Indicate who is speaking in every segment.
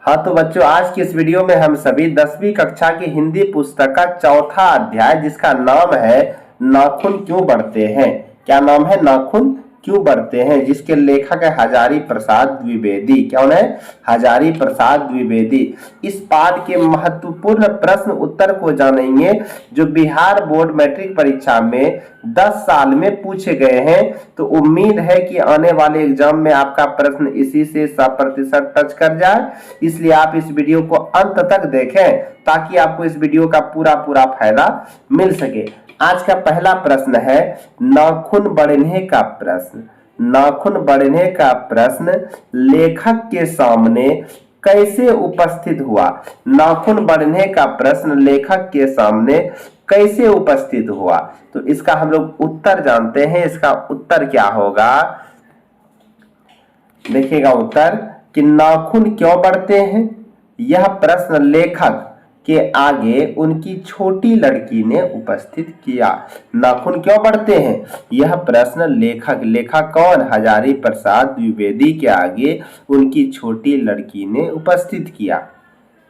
Speaker 1: हाँ तो बच्चों, आज की इस वीडियो में हम सभी 10वीं कक्षा की हिंदी पुस्तक का चौथा अध्याय, जिसका नाम है नाखून क्यों बढ़ते हैं। क्या नाम है? नाखून क्यों बढ़ते हैं, जिसके लेखक है हजारी प्रसाद द्विवेदी। कौन है? हजारी प्रसाद द्विवेदी। इस पाठ के महत्वपूर्ण प्रश्न उत्तर को जानेंगे जो बिहार बोर्ड मैट्रिक परीक्षा में 10 साल में पूछे गए हैं। तो उम्मीद है कि आने वाले एग्जाम में आपका प्रश्न इसी से 100% टच कर जाए, इसलिए आप इस वीडियो को अंत तक देखें ताकि आपको इस वीडियो का पूरा फायदा मिल सके। आज का पहला प्रश्न है नाखून बढ़ने का प्रश्न। नाखून बढ़ने का प्रश्न लेखक के सामने कैसे उपस्थित हुआ? नाखून बढ़ने का प्रश्न लेखक के सामने कैसे उपस्थित हुआ? तो इसका हम लोग उत्तर जानते हैं। इसका उत्तर क्या होगा? देखिएगा उत्तर कि नाखून क्यों बढ़ते हैं। यह प्रश्न लेखक के आगे उनकी छोटी लड़की ने उपस्थित किया। नाखून क्यों बढ़ते हैं, यह प्रश्न लेखक कौन? हजारी प्रसाद द्विवेदी के आगे उनकी छोटी लड़की ने उपस्थित किया।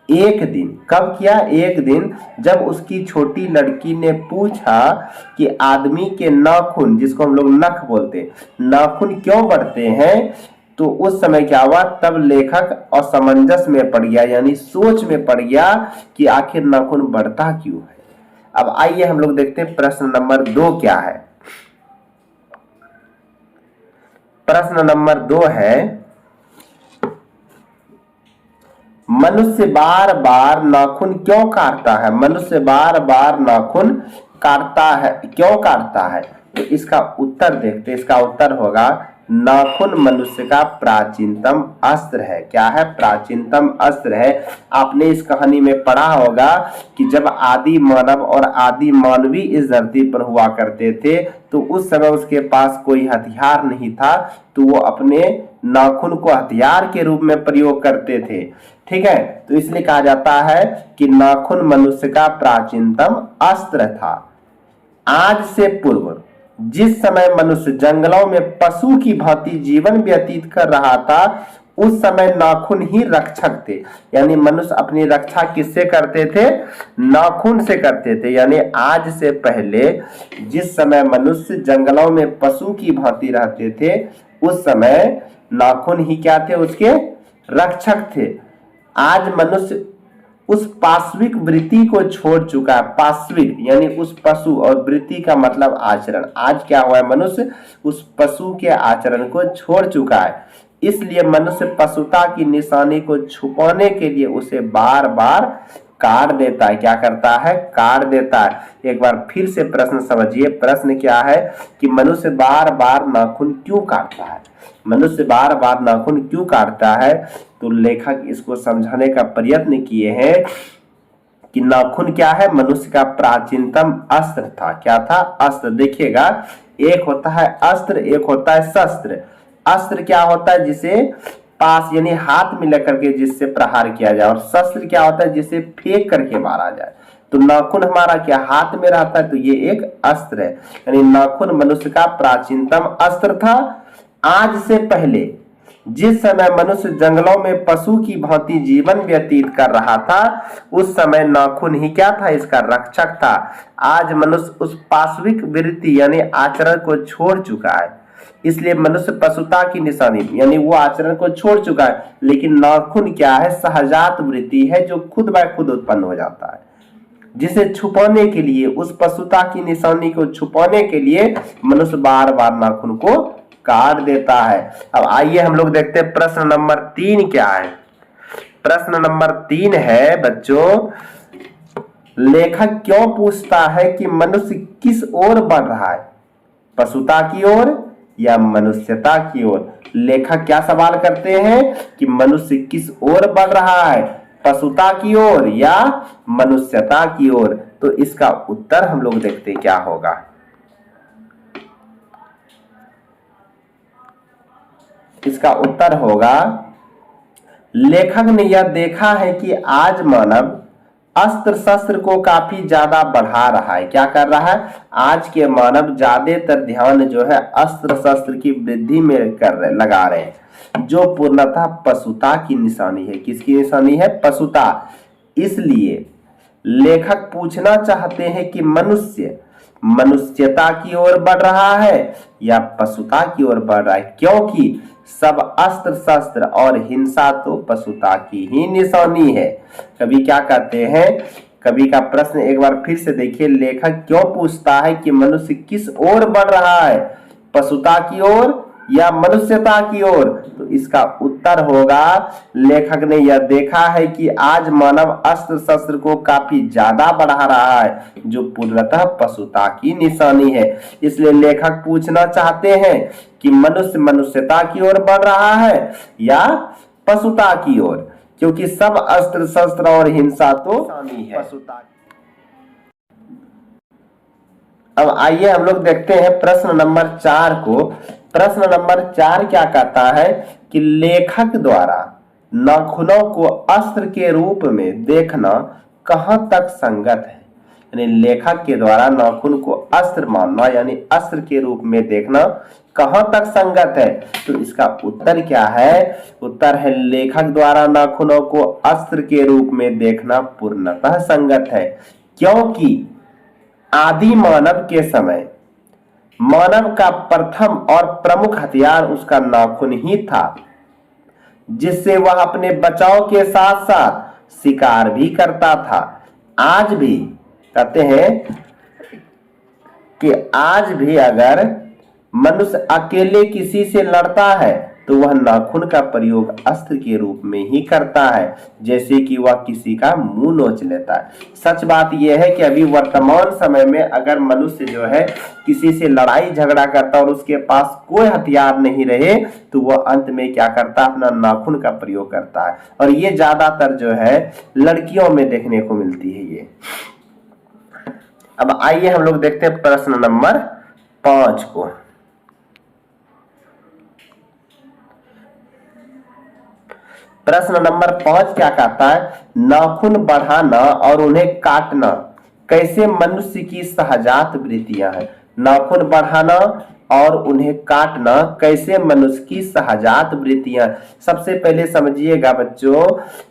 Speaker 1: एक दिन, कब किया? एक दिन जब उसकी छोटी लड़की ने पूछा कि आदमी के नाखून, जिसको हम लोग नख बोलते हैं, नाखून क्यों बढ़ते हैं, तो उस समय क्या हुआ? तब लेखक असमंजस में पड़ गया, यानी सोच में पड़ गया कि आखिर नाखून बढ़ता क्यों है। अब आइए हम लोग देखते हैं प्रश्न नंबर 2 क्या है। प्रश्न नंबर 2 है मनुष्य बार बार नाखून क्यों काटता है? मनुष्य बार बार नाखून काटता है, क्यों काटता है? तो इसका उत्तर देखते हैं। इसका उत्तर होगा नाखून मनुष्य का प्राचीनतम अस्त्र है। क्या है? प्राचीनतम अस्त्र है। आपने इस कहानी में पढ़ा होगा कि जब आदि मानव और आदि मानवी इस धरती पर हुआ करते थे तो उस समय उसके पास कोई हथियार नहीं था, तो वो अपने नाखून को हथियार के रूप में प्रयोग करते थे। ठीक है, तो इसलिए कहा जाता है कि नाखून मनुष्य का प्राचीनतम अस्त्र था। आज से पूर्व जिस समय मनुष्य जंगलों में पशु की भांति जीवन व्यतीत कर रहा था, उस समय नाखून ही रक्षक थे। यानी मनुष्य अपनी रक्षा किससे करते थे? नाखून से करते थे। यानी आज से पहले जिस समय मनुष्य जंगलों में पशु की भांति रहते थे, उस समय नाखून ही क्या थे? उसके रक्षक थे। आज मनुष्य उस पाश्विक वृत्ति को छोड़ चुका है। पाश्विक यानी उस पशु, और वृत्ति का मतलब आचरण। आज क्या हुआ है? मनुष्य उस पशु के आचरण को छोड़ चुका है। इसलिए मनुष्य पशुता की निशानी को छुपाने के लिए उसे बार बार काट देता है। क्या करता है? काट देता है। एक बार फिर से प्रश्न समझिए। प्रश्न क्या है कि मनुष्य बार बार नाखून क्यों काटता है? मनुष्य बार बार नाखून क्यों काटता है? तो लेखक इसको समझाने का प्रयत्न किए हैं कि नाखून क्या है? मनुष्य का प्राचीनतम अस्त्र था। क्या था? अस्त्र। देखिएगा, एक होता है अस्त्र, एक होता है शस्त्र। अस्त्र क्या होता है? जिसे पास यानी हाथ में लेकर के जिससे प्रहार किया जाए, और शस्त्र क्या होता है? जिसे फेंक करके मारा जाए। तो नाखून हमारा क्या हाथ में रहता है, तो ये एक अस्त्र है। यानी नाखून मनुष्य का प्राचीनतम अस्त्र था। आज से पहले जिस समय मनुष्य जंगलों में पशु की भांति जीवन व्यतीत कर रहा था, उस समय नाखून ही क्या था? इसका रक्षक था। आज मनुष्य उस पाश्विक वृत्ति यानी आचरण को छोड़ चुका है, इसलिए मनुष्य पशुता की निशानी यानी वो आचरण को छोड़ चुका है। लेकिन नाखून क्या है? सहजात वृत्ति है जो खुद ब खुद उत्पन्न हो जाता है, जिसे छुपाने के लिए, उस पशुता की निशानी को छुपाने के लिए मनुष्य बार बार नाखून को काट देता है। अब आइए हम लोग देखते हैं प्रश्न नंबर 3 क्या है। प्रश्न नंबर 3 है बच्चों, लेखक क्यों पूछता है कि मनुष्य किस ओर बढ़ रहा है? पशुता की ओर या मनुष्यता की ओर? लेखक क्या सवाल करते हैं कि मनुष्य किस ओर बढ़ रहा है? पशुता की ओर या मनुष्यता की ओर? तो इसका उत्तर हम लोग देखते हैं क्या होगा। इसका उत्तर होगा लेखक ने यह देखा है कि आज मानव अस्त्र शस्त्र को काफी ज्यादा बढ़ा रहा है। क्या कर रहा है? आज के मानव ज्यादातर ध्यान जो है अस्त्र शस्त्र की वृद्धि में लगा रहे हैं, जो पूर्णतः पशुता की निशानी है। किसकी निशानी है? पशुता। इसलिए लेखक पूछना चाहते हैं कि मनुष्य मनुष्यता की ओर बढ़ रहा है या पशुता की ओर बढ़ रहा है, क्योंकि सब अस्त्र शस्त्र और हिंसा तो पशुता की ही निशानी है। कवि क्या कहते हैं? कवि का प्रश्न एक बार फिर से देखिए, लेखक क्यों पूछता है कि मनुष्य किस ओर बढ़ रहा है, पशुता की ओर या मनुष्यता की ओर? तो इसका उत्तर होगा, लेखक ने यह देखा है कि आज मानव अस्त्र शस्त्र को काफी ज्यादा बढ़ा रहा है, जो पूर्णतः पशुता की निशानी है। इसलिए लेखक पूछना चाहते हैं कि मनुष्य मनुष्यता की ओर बढ़ रहा है या पशुता की ओर, क्योंकि सब अस्त्र शस्त्र और हिंसा तो पशुता। अब आइए हम लोग देखते हैं प्रश्न नंबर 4 को। प्रश्न नंबर 4 क्या कहता है कि लेखक द्वारा नाखूनों को अस्त्र के रूप में देखना कहां तक संगत है। यानी लेखक के द्वारा नाखून को अस्त्र मानना यानी अस्त्र के रूप में देखना कहां तक संगत है। तो इसका उत्तर क्या है? उत्तर है लेखक द्वारा नाखूनों को अस्त्र के रूप में देखना पूर्णतः संगत है, क्योंकि आदि मानव के समय मानव का प्रथम और प्रमुख हथियार उसका नाखून ही था, जिससे वह अपने बचाव के साथ साथ शिकार भी करता था। आज भी कहते हैं कि आज भी अगर मनुष्य अकेले किसी से लड़ता है तो वह नाखून का प्रयोग अस्त्र के रूप में ही करता है, जैसे कि वह किसी का मुंह नोच लेता है। सच बात यह है कि अभी वर्तमान समय में अगर मनुष्य जो है किसी से लड़ाई झगड़ा करता और उसके पास कोई हथियार नहीं रहे तो वह अंत में क्या करता है? अपना नाखून का प्रयोग करता है। और ये ज्यादातर जो है लड़कियों में देखने को मिलती है ये। अब आइए हम लोग देखते हैं प्रश्न नंबर 5 को। प्रश्न नंबर 5 क्या कहता है? नाखून बढ़ाना और उन्हें काटना कैसे मनुष्य की सहजात वृत्तियां हैं। नाखून बढ़ाना और उन्हें काटना कैसे मनुष्य की सहजात वृत्तियां। सबसे पहले समझिएगा बच्चों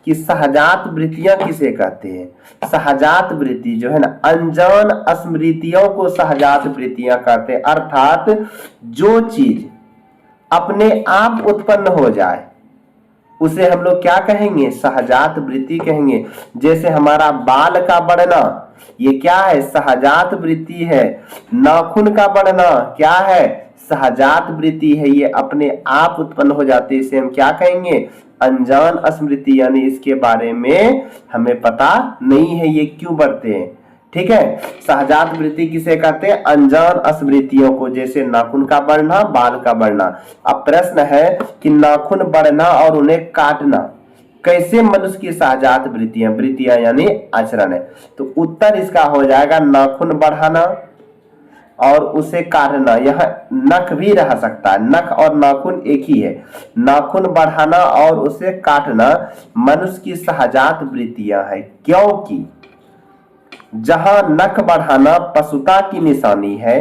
Speaker 1: कि सहजात वृत्तियां किसे कहते हैं। सहजात वृत्ति जो है ना, अनजान स्मृतियों को सहजात वृत्तियां कहते हैं। अर्थात जो चीज अपने आप उत्पन्न हो जाए उसे हम लोग क्या कहेंगे? सहजात वृत्ति कहेंगे। जैसे हमारा बाल का बढ़ना, ये क्या है? सहजात वृत्ति है। नाखून का बढ़ना क्या है? सहजात वृत्ति है। ये अपने आप उत्पन्न हो जाते, इसे हम क्या कहेंगे? अनजान स्मृति, यानी इसके बारे में हमें पता नहीं है ये क्यों बढ़ते हैं। ठीक है, सहजात वृत्ति किसे कहते हैं? अनजान स्मृतियों को, जैसे नाखून का बढ़ना, बाल का बढ़ना। अब प्रश्न है कि नाखून बढ़ना और उन्हें काटना कैसे मनुष्य की सहजात वृत्तियां यानी आचरण है। तो उत्तर इसका हो जाएगा नाखून बढ़ाना और उसे काटना। यह नख भी रह सकता है, नख और नाखून एक ही है। नाखून बढ़ाना और उसे काटना मनुष्य की सहजात वृत्तियां है, क्योंकि जहां नख बढ़ाना पशुता की निशानी है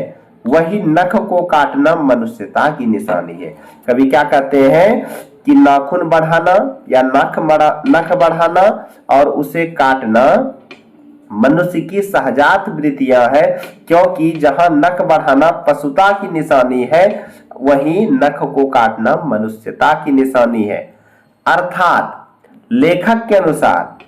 Speaker 1: वही नख को काटना मनुष्यता की निशानी है। कभी क्या कहते हैं कि नाखून बढ़ाना या नख बढ़ाना और उसे काटना मनुष्य की सहजात वृत्तियां है, क्योंकि जहां नख बढ़ाना पशुता की निशानी है वही नख को काटना मनुष्यता की निशानी है। अर्थात लेखक के अनुसार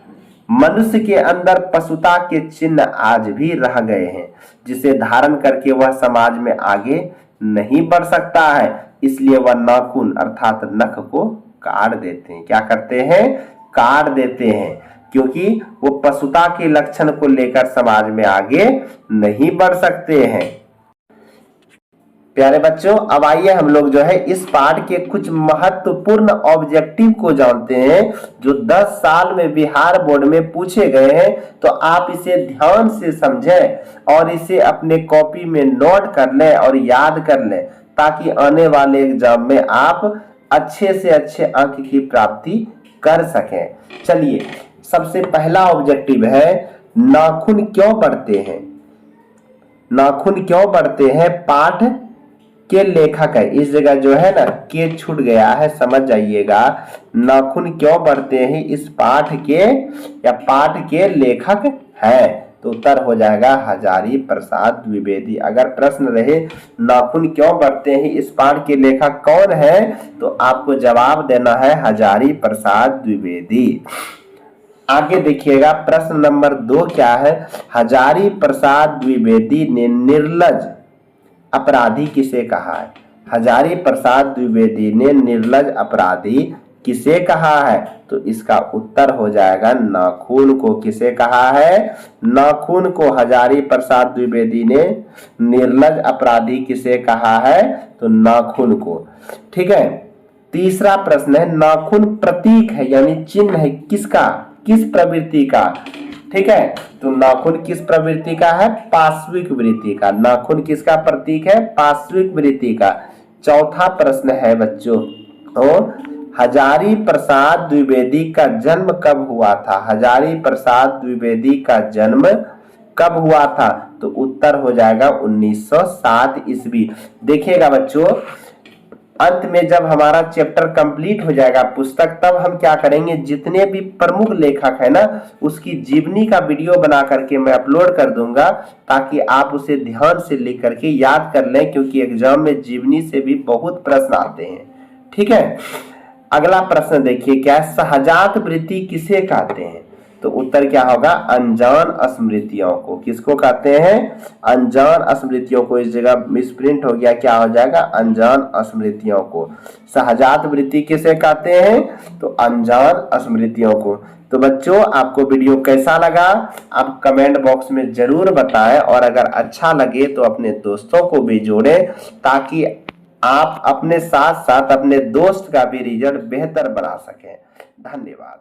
Speaker 1: मनुष्य के अंदर पशुता के चिन्ह आज भी रह गए हैं, जिसे धारण करके वह समाज में आगे नहीं बढ़ सकता है। इसलिए वह नाखून अर्थात नख को काट देते हैं। क्या करते हैं? काट देते हैं, क्योंकि वो पशुता के लक्षण को लेकर समाज में आगे नहीं बढ़ सकते हैं। प्यारे बच्चों, अब आइए हम लोग जो है इस पाठ के कुछ महत्वपूर्ण ऑब्जेक्टिव को जानते हैं जो 10 साल में बिहार बोर्ड में पूछे गए हैं। तो आप इसे ध्यान से समझें और इसे अपने कॉपी में नोट कर लें और याद कर लें, ताकि आने वाले एग्जाम में आप अच्छे से अच्छे अंक की प्राप्ति कर सकें। चलिए सबसे पहला ऑब्जेक्टिव है नाखून क्यों बढ़ते हैं, नाखून क्यों बढ़ते हैं पाठ के लेखक है। इस जगह जो है ना के छूट गया है, समझ जाइएगा। नाखून क्यों बढ़ते हैं इस पाठ के या पाठ के लेखक है, तो उत्तर हो जाएगा हजारी प्रसाद द्विवेदी। अगर प्रश्न रहे नाखून क्यों बढ़ते हैं इस पाठ के लेखक कौन है, तो आपको जवाब देना है हजारी प्रसाद द्विवेदी। आगे देखिएगा प्रश्न नंबर 2 क्या है, हजारी प्रसाद द्विवेदी ने निर्लज अपराधी किसे कहा है। हजारी प्रसाद द्विवेदी ने निर्लज अपराधी किसे कहा है, तो इसका उत्तर हो जाएगा नाखून को। किसे कहा है, नाखून को हजारी प्रसाद द्विवेदी ने निर्लज अपराधी किसे कहा है, तो नाखून को। ठीक है, तीसरा प्रश्न है नाखून प्रतीक है यानी चिन्ह है किसका, किस प्रवृत्ति का। ठीक है, तो नाखून किस प्रवृत्ति का है, पार्श्विक वृत्ति का। नाखून किसका प्रतीक है, पार्श्विक वृत्ति का। चौथा प्रश्न है बच्चों, तो हजारी प्रसाद द्विवेदी का जन्म कब हुआ था। हजारी प्रसाद द्विवेदी का जन्म कब हुआ था, तो उत्तर हो जाएगा 1907 ईस्वी। देखिएगा बच्चों, अंत में जब हमारा चैप्टर कंप्लीट हो जाएगा पुस्तक, तब हम क्या करेंगे, जितने भी प्रमुख लेखक है ना उसकी जीवनी का वीडियो बना करके मैं अपलोड कर दूंगा, ताकि आप उसे ध्यान से लिख करके याद कर लें, क्योंकि एग्जाम में जीवनी से भी बहुत प्रश्न आते हैं। ठीक है, अगला प्रश्न देखिए क्या है, सहजात वृत्ति किसे कहते हैं, तो उत्तर क्या होगा, अनजान स्मृतियों को। किसको कहते हैं, अनजान स्मृतियों को। इस जगह मिसप्रिंट हो गया, क्या हो जाएगा, अनजान स्मृतियों को। सहजात वृत्ति किसे कहते हैं, तो अनजान स्मृतियों को। तो बच्चों आपको वीडियो कैसा लगा आप कमेंट बॉक्स में जरूर बताएं, और अगर अच्छा लगे तो अपने दोस्तों को भी जोड़ें, ताकि आप अपने साथ साथ अपने दोस्त का भी रिजल्ट बेहतर बना सकें। धन्यवाद।